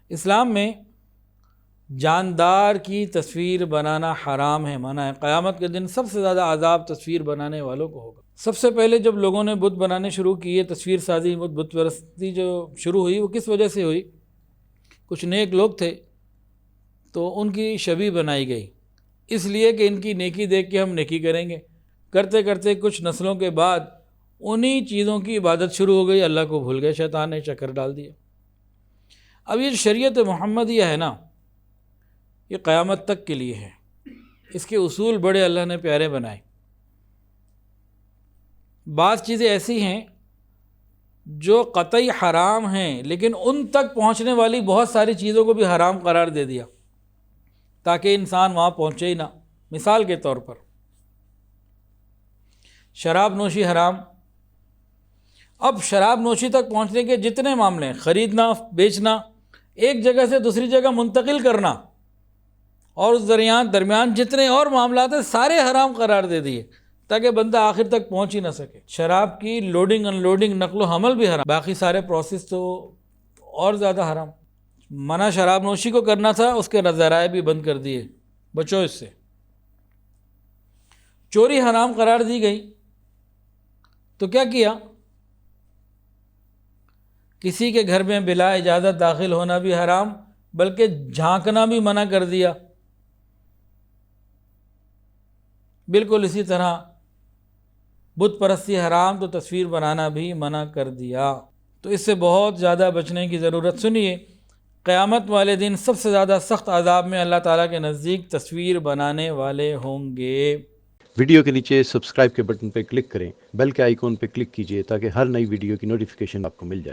اسلام میں جاندار کی تصویر بنانا حرام ہے، منع ہے۔ قیامت کے دن سب سے زیادہ عذاب تصویر بنانے والوں کو ہوگا۔ سب سے پہلے جب لوگوں نے بت بنانے شروع کیے، تصویر سازی، بت پرستی جو شروع ہوئی، وہ کس وجہ سے ہوئی؟ کچھ نیک لوگ تھے تو ان کی شبیہ بنائی گئی، اس لیے کہ ان کی نیکی دیکھ کے ہم نیکی کریں گے۔ کرتے کرتے کچھ نسلوں کے بعد انہی چیزوں کی عبادت شروع ہو گئی، اللہ کو بھول گئے، شیطان نے چکر ڈال دیا۔ اب یہ شریعت محمدیہ ہے نا، یہ قیامت تک کے لیے ہے، اس کے اصول بڑے اللہ نے پیارے بنائے۔ بعض چیزیں ایسی ہیں جو قطعی حرام ہیں، لیکن ان تک پہنچنے والی بہت ساری چیزوں کو بھی حرام قرار دے دیا تاکہ انسان وہاں پہنچے ہی نہ۔ مثال کے طور پر شراب نوشی حرام۔ اب شراب نوشی تک پہنچنے کے جتنے معاملے ہیں، خریدنا، بیچنا، ایک جگہ سے دوسری جگہ منتقل کرنا، اور اس درمیان جتنے اور معاملات ہیں سارے حرام قرار دے دیے تاکہ بندہ آخر تک پہنچ ہی نہ سکے۔ شراب کی لوڈنگ ان لوڈنگ، نقل و حمل بھی حرام، باقی سارے پروسیس تو اور زیادہ حرام۔ منع شراب نوشی کو کرنا تھا، اس کے ذرائع بھی بند کر دیے، بچو اس سے۔ چوری حرام قرار دی گئی تو کیا کیا؟ کسی کے گھر میں بلا اجازت داخل ہونا بھی حرام، بلکہ جھانکنا بھی منع کر دیا۔ بالکل اسی طرح بت پرستی حرام تو تصویر بنانا بھی منع کر دیا۔ تو اس سے بہت زیادہ بچنے کی ضرورت۔ سنیے، قیامت والے دن سب سے زیادہ سخت عذاب میں اللہ تعالیٰ کے نزدیک تصویر بنانے والے ہوں گے۔ ویڈیو کے نیچے سبسکرائب کے بٹن پہ کلک کریں، بیل کے آئیکن پہ کلک کیجئے تاکہ ہر نئی ویڈیو کی نوٹیفیکیشن آپ کو مل جائے۔